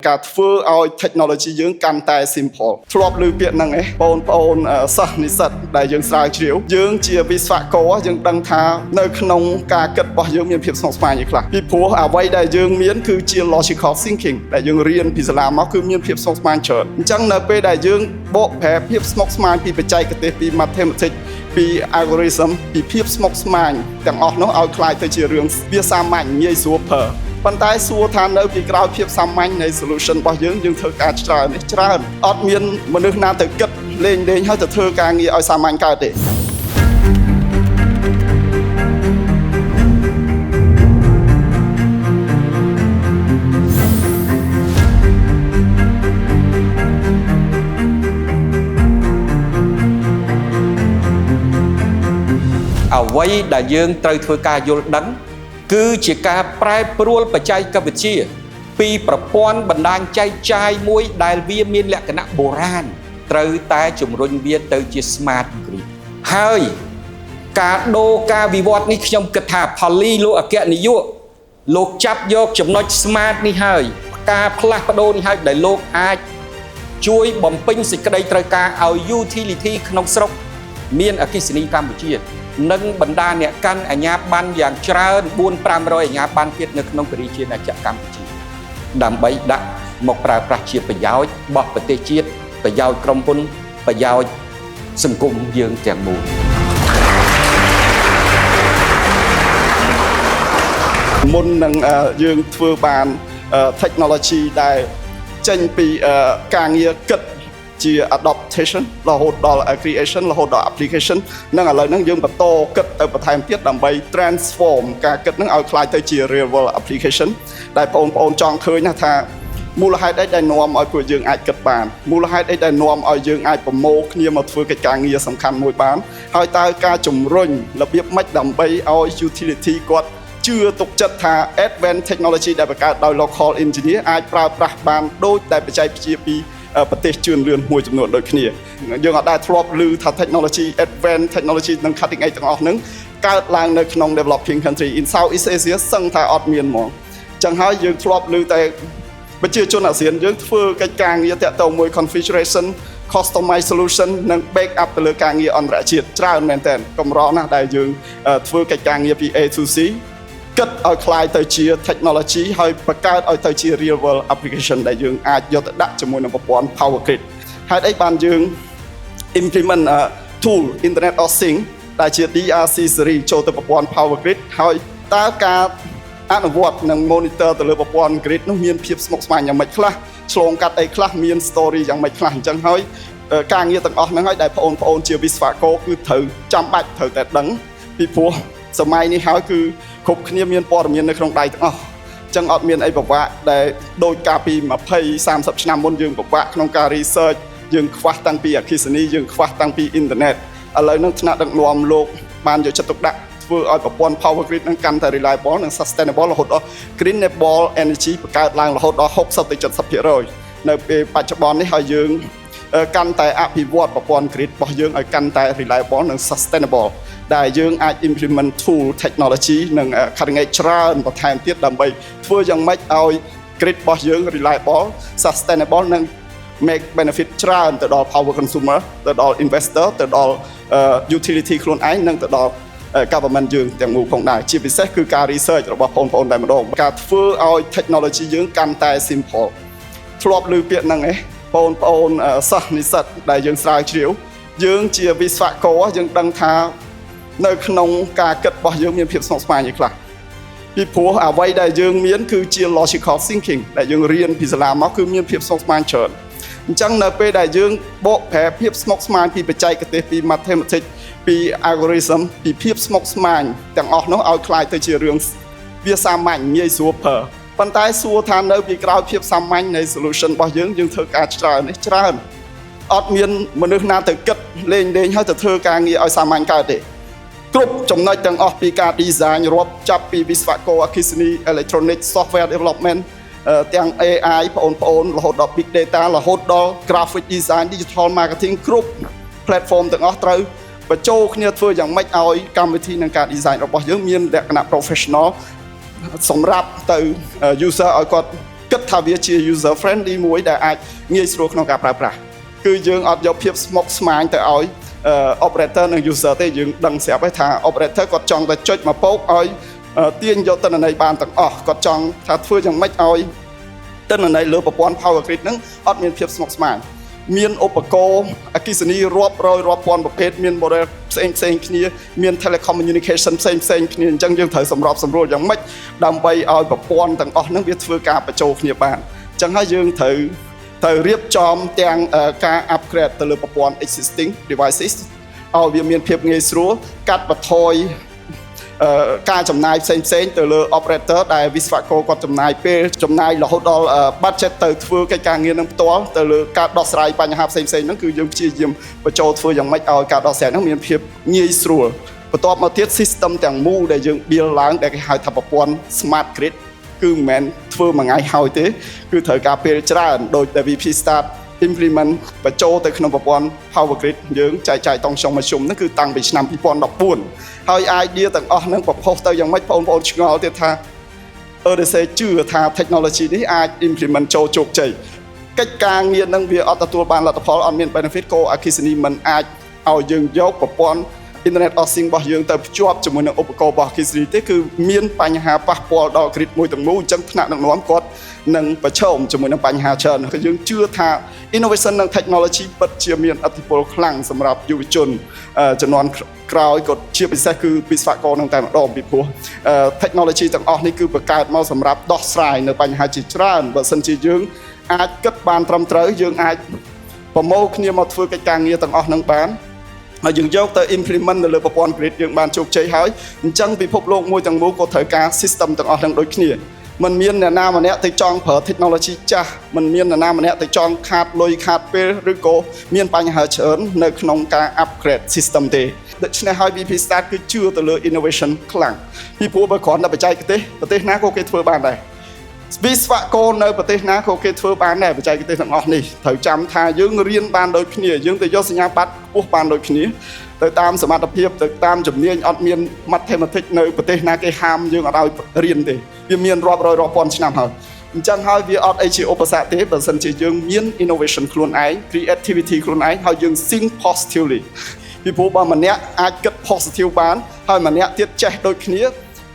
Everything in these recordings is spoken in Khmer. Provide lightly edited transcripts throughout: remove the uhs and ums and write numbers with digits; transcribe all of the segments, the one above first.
ការធ្វើឲ្យ technology យើងកាន់តែ simple ធ្លាប់ឮពាក្យហ្នឹងឯងបងប្អូនសិស្សនិស្សិតដែលយើងស្រាវជ្រាវយើងជាវិស្វករយើងដឹងថានៅក្នុងការគិតរបស់យើងមានភាពស្មុគស្មាញខ្លះពីព្រោះអ្វីដែលយើងមានគឺជា logical thinking ដែលយើងរៀនពីសាលាមកគឺមានភាពស្មុគស្មាញច្រើនអញ្ចឹងនៅពេលដែលយើងបកប្រែភាពស្មុគស្មាញពីបច្ចេកទេសពី mathematics ពី algorithm ពីភាពស្មុគស្មាញទាំងអស់នោះឲ្យคล้ายទៅជារឿងវាសាមញ្ញងាយស្រួលប្រើប៉ុន្តែសួរថានៅពីក្រោយភាពសាមញ្ញនៃ solution របស់យើងធ្វើការច្រើនអត់មានមនុស្សណាទៅគិតលេងហើយទៅធ្វើការងារឲ្យសាមញ្ញកើតទេអ្វីដែលយើងត្រូវធ្វើការយល់ដឹងគឺជាការប្រែប្រួលបច្ចេកវិទ្យាពីប្រព័ន្ធបណ្ដាញចែកចាយមួយដែលវាមានលក្ខណៈបុរាណត្រូវតែជំរុញវាទៅជា smart grid ហើយការដូរការវិវត្តនេះខ្ញុំគិតថាផលីលោកអគ្គនាយកលោកចាប់យកចំណុច smart នេះហើយការផ្លាស់ប្ដូរនេះហើយដែលលោកអាចជួយបំពេញសេចក្តីត្រូវការឲ្យ utility ក្នុងស្រុកមានអគ្គិសនីកម្ពុជានិងបណ្ដាអ្នកកាន់អាជ្ញាប័ណ្ណយ៉ាងច្រើន 4-500 អាជ្ញាប័ណ្ណទៀតនៅក្នុងប្រជាណាចក្រកម្ពុជាដើម្បីដាក់មកប្រើប្រាស់ជាប្រយោជន៍របស់ប្រទេសជាតិប្រយោជន៍ក្រុមហ៊ុនប្រយោជន៍សង្គមយើងទាំងមូលមុននឹងយើងធ្វើបាន technology ដែលចេញពីការងារគិតជា adaptation រហូតដល់ creation រហូតដល់ application និងឥឡូវហ្នឹងយើងបន្តគិតទៅបន្ថែមទៀតដើម្បី transform ការគិតហ្នឹងឲ្យคล้ายទៅជា real world application ដែលបងប្អូនចង់ឃើញណាថាមូលហេតុអីដែលនាំឲ្យពួកយើងអាចគិតបានមូលហេតុអីដែលនាំឲ្យយើងអាចប្រមូលគ្នាមកធ្វើកិច្ចការងារសំខាន់មួយបានហើយតើការជំរុញរបៀបម៉េចដើម្បីឲ្យ utility គាត់ជឿទុកចិត្តថា advanced technology ដែលបង្កើតដោយ local engineer អាចប្រើប្រាស់បានដូចដែលបច្ចេកវិទ្យាពីប្រទេសជឿនលឿនមួយចំនួនដូចគ្នាយើងអត់ដែលធ្លាប់ឮថា technology advanced technology និង cutting edge ទាំងអស់ហ្នឹងកើតឡើងនៅក្នុង developing country in Southeast Asia សឹងថាអត់មានហ្មងអញ្ចឹងហើយយើងធ្លាប់ឮតែប្រជាជនអាស៊ានយើងធ្វើកិច្ចការងារតាក់ទងមួយ configuration customize solution និង back up ទៅលើការងារអន្តរជាតិច្រើនមែនទែនកម្រណាស់ដែលយើងធ្វើកិច្ចការងារពី A to Cគិតឲ្យคล้ายទៅជា technology ហើយបង្កើតឲ្យទៅជា real world application ដែលយើងអាចយកទៅដាក់ជាមួយនឹងប្រព័ន្ធ power grid ហេតុអីបានយើង implement tool internet of things ដែលជា DRC series ចូលទៅប្រព័ន្ធ power grid ហើយតើការអនុវត្តនិង monitor ទៅលើប្រព័ន្ធ grid នោះមានភាពស្មុគស្មាញយ៉ាងម៉េចខ្លះឆ្លងកាត់អីខ្លះមាន story យ៉ាងម៉េចខ្លះអញ្ចឹងហើយការងារទាំងអស់ហ្នឹងហើយដែលបងប្អូនជាវិស្វករគឺត្រូវចាំបាច់ត្រូវតែដឹងពីព្រោះសម័យនេះហើយគឺគ្រប់គ្នាមានព័ត៌មាននៅក្នុងដៃទាំងអស់អញ្ចឹងអត់មានអីពិបាកដែលដូចកាលពី20-30 ឆ្នាំមុនយើងពិបាកក្នុងការ research យើងខ្វះតាំងពីអគ្គិសនីយើងខ្វះតាំងពីអ៊ីនធឺណិតឥឡូវហ្នឹងថ្នាក់ដឹកនាំលោកបានយកចិត្តទុកដាក់ធ្វើឲ្យប្រព័ន្ធ power grid ហ្នឹងកាន់តែ reliable និង sustainable រហូតដល់ greenable energy បង្កើតឡើងរហូតដល់ 60-70% នៅពេលបច្ចុប្បន្ននេះហើយយើងកាន់តែអភិវឌ្ឍប្រព័ន្ធ grid របស់យើងឲ្យកាន់តែ reliable និង sustainable ដែលយើងអាច implement tool technology និង cutting edge ច្រើនបន្ថែមទៀតដើម្បីធ្វើយ៉ាងម៉េចឲ្យ grid របស់យើង reliable sustainable និង make benefit ច្រើនទៅដល់ power consumer ទៅដល់ investor ទៅដល់ utility ខ្លួនឯងនិងទៅដល់ government យើងទាំងមូលផងដែរជាពិសេសគឺការ research របស់បងប្អូនតែម្ដងការធ្វើឲ្យ technology យើងកាន់តែ simple ធ្លាប់ឮពាក្យហ្នឹងឯងបងប្អូនសិស្សនិស្សិតដែលយើងស្រាវជ្រាវយើងជាវិស្វករយើងដឹងថានៅក្នុងការគិតរបស់យើងមានភាពស្មុគស្មាញខ្លះពីព្រោះអ្វីដែលយើងមានគឺជា logical thinking ដែលយើងរៀនពីសាលាមកគឺមានភាពស្មុគស្មាញច្រើនអញ្ចឹងនៅពេលដែលយើងបកប្រែភាពស្មុគស្មាញពីបច្ចេកទេសពី mathematics ពី algorithm ពីភាពស្មុគស្មាញទាំងអស់នោះឲ្យคล้ายទៅជារឿងវាសាមញ្ញងាយស្រួលប្រើប៉ុន្តែសួរថានៅពីក្រោយភាពសាមញ្ញនៃ solution របស់យើងធ្វើការច្រើនអត់មានមនុស្សណាទៅគិតលេងហើយទៅធ្វើការងារឲ្យសាមញ្ញកើតទេគ្រប់ចំណុចទាំងអស់ពីការ design រាប់ចាប់ពីវិស្វករអគ្គិសនី electronic software development ទាំង AI បងប្អូនរហូតដល់ big data រហូតដល់ graphic design digital marketing គ្រប់ platform ទាំងអស់ត្រូវបញ្ចូលគ្នាធ្វើយ៉ាងម៉េចឲ្យកម្មវិធីនិងការ design របស់យើងមានលក្ខណៈ professional សម្រាប់ទៅ user ឲ្យគាត់ គិតថាវាជា user friendly មួយដែលអាចងាយស្រួលក្នុងការប្រើប្រាស់គឺយើងអត់យកភាពស្មុគស្មាញទៅឲ្យ operator និង user ទេយើងដឹងស្រាប់ហើយថា operator គាត់ចង់តែចុចមកពោកឲ្យទាញយកទិន្នន័យបានទាំងអស់គាត់ចង់ថាធ្វើយ៉ាងម៉េចឲ្យទិន្នន័យលើប្រព័ន្ធ power grid ហ្នឹងអត់មានភាពស្មុគស្មាញមានឧបករណ៍អគ្គិសនីរាប់រយរាប់ពាន់ប្រភេទមាន model ផ្សេងគ្នាមាន telecommunication ផ្សេងគ្នាអញ្ចឹងយើងត្រូវសម្របសម្រួលយ៉ាងម៉េចដើម្បីឲ្យប្រព័ន្ធទាំងអស់ហ្នឹងវាធ្វើការបញ្ចូលគ្នាបានអញ្ចឹងហើយយើងត្រូវរៀបចំទាំងការ upgrade ទៅលើប្រព័ន្ធ existing devices ឲ្យវាមានភាពងាយស្រួលកាត់បន្ថយការចំណាយផ្សេងទៅលើ operator ដែលវិស្វករគាត់ចំណាយពេលចំណាយរហូតដល់ budget ទៅធ្វើកិច្ចការងារនឹងផ្ទាល់ទៅលើការដោះស្រាយបញ្ហាផ្សេងហ្នឹងគឺយើងព្យាយាមបញ្ចូលធ្វើយ៉ាងម៉េចឲ្យការដោះស្រាយហ្នឹងមានភាពងាយស្រួលបន្ទាប់មកទៀត system ទាំងមូលដែលយើង build ឡើងដែលគេហៅថាប្រព័ន្ធ smart grid គឺមិនមែនធ្វើមួយថ្ងៃហើយទេគឺត្រូវការពេលច្រើនដោយតែ VP Start implement បញ្ចូលទៅក្នុងប្រព័ន្ធ power grid យើងចែកចាយតង់ចុងមធ្យមហ្នឹងគឺតាំងពីឆ្នាំ2014ហើយ idea ទាំងអស់ហ្នឹងប្រផុសទៅយ៉ាងម៉េចបងប្អូនឆ្ងល់ទៀតថា EDC ជឿថា technology នេះអាច implement ចូលជោគជ័យកិច្ចការងារហ្នឹងវាអត់ទទួលបានលទ្ធផលអត់មាន benefit ក៏អគ្គិសនីមិនអាចឲ្យយើងយកប្រព័ន្ធ Internet of Things របស់យើងទៅភ្ជាប់ជាមួយនឹងឧបករណ៍របស់អគ្គិសនីទេគឺមានបញ្ហាប៉ះពាល់ដល់ grid មួយទាំងមូលអញ្ចឹងថ្នាក់ដឹកនាំគាត់នឹងប្រឈមជាមួយនឹងបញ្ហាច្រើនគឺយើងជឿថា innovation និង technology ពិតជាមានឥទ្ធិពលខ្លាំងសម្រាប់យុវជនជំនាន់ក្រោយក៏ជាពិសេសគឺវិស្វករនឹងតែម្ដងពីព្រោះ technology ទាំងអស់នេះគឺបង្កើតមកសម្រាប់ដោះស្រាយនៅបញ្ហាជាច្រើនបើមិនជាយើងអាចគិតបានត្រឹមត្រូវយើងអាចប្រមូលគ្នាមកធ្វើកិច្ចការងារទាំងអស់នឹងបានហើយយើងយកទៅ implement នៅលើប្រព័ន្ធ grid យើងបានជោគជ័យហើយអញ្ចឹងពិភពលោកមួយទាំងមូលក៏ត្រូវការ system ទាំងអស់នឹងដូចគ្នាมันមានអ្នកណាម្នាក់ទៅចង់ប្រើ technology ចាស់มันមានអ្នកណាម្នាក់ទៅចង់ខាតលុយខាតពេលឬក៏មានបញ្ហាច្រើននៅក្នុងការ upgrade system ទេដូច្នេះហើយ VP Start គឺជឿទៅលើ innovation ខ្លាំងពីព្រោះបើគ្រាន់តែបច្ចេកទេសប្រទេសណាក៏គេធ្វើបានដែរវិស្វករនៅប្រទេសណាក៏គេធ្វើបានដែរបច្ចេកទេសទាំងអស់នេះត្រូវចាំថាយើងរៀនបានដូចគ្នាយើងទៅយកសញ្ញាបត្រខ្ពស់បានដូចគ្នាទៅតាមសមត្ថភាពទៅតាមជំនាញអត់មាន mathematics នៅប្រទេសណាគេហាមយើងអត់ឲ្យរៀនទេវាមានរាប់រយរាប់ពាន់ឆ្នាំហើយអញ្ចឹងហើយវាអត់អីជាឧបសគ្គទេបើមិនជាយើងមាន innovation ខ្លួនឯង creativity ខ្លួនឯងហើយយើង think positively ពីព្រោះបើម្នាក់អាចគិត positive បានហើយម្នាក់ទៀតចេះដូចគ្នា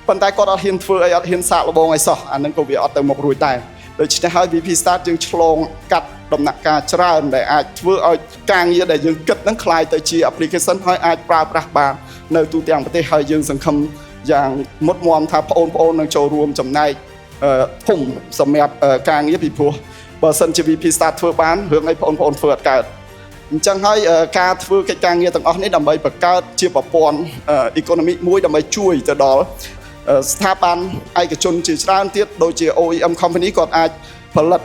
ប៉ុន្តែគាត់អត់ហ៊ានធ្វើអីអត់ហ៊ានសាកល្បងអីសោះអានឹងក៏វាអត់ទៅមុខរួចដែរដូច្នេះហើយ VP Start យើងឆ្លងកាត់ដំណាក់កាលច្រើនដែលអាចធ្វើឲ្យការងារដែលយើងគិតនឹងคล้ายទៅជា application ហើយអាចប្រើប្រាស់បាននៅទូទាំងប្រទេសហើយយើងសង្ឃឹមយ៉ាងមុតមាំថាបងប្អូននឹងចូលរួមចំណែកធំសម្រាប់ការងារពីព្រោះបើសិនជា VP Start ធ្វើបានរឿងអីបងប្អូនធ្វើអត់កើតអញ្ចឹងហើយការធ្វើកិច្ចការងារទាំងអស់នេះដើម្បីបង្កើតជាប្រព័ន្ធ economic មួយដើម្បីជួយទៅដល់ស្ថាប័នឯកជនជាច្រើនទៀតដូចជា OEM company គាត់អាចផលិត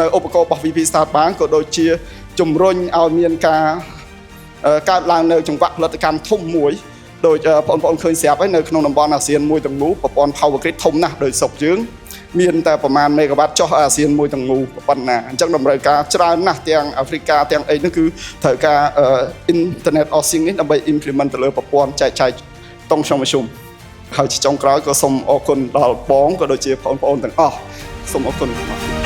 នៅឧបករណ៍របស់ VP Start បានក៏ដូចជាជំរុញឲ្យមានការកើតឡើងនៅចង្វាក់ផលិតកម្មធំមួយដោយបងប្អូនឃើញស្រាប់ហើយនៅក្នុងតំបន់អាស៊ានមួយទាំងមូលប្រព័ន្ធ power grid ធំណាស់ដោយស្រុកយើងមានតែប្រមាណមេហ្គាវ៉ាត់ចុះអាស៊ានមួយទាំងមូលប៉ុណ្ណាអញ្ចឹងតម្រូវការច្រើនណាស់ទាំងអាហ្វ្រិកាទាំងអីនោះគឺត្រូវការ Internet of Things នេះដើម្បី implement ទៅលើប្រព័ន្ធចែកចាយតុងខ្ញុំមធ្យមហើយចុងក្រោយក៏សូមអរគុណដល់បងក៏ដូចជាបងប្អូនទាំងអស់សូមអរគុណ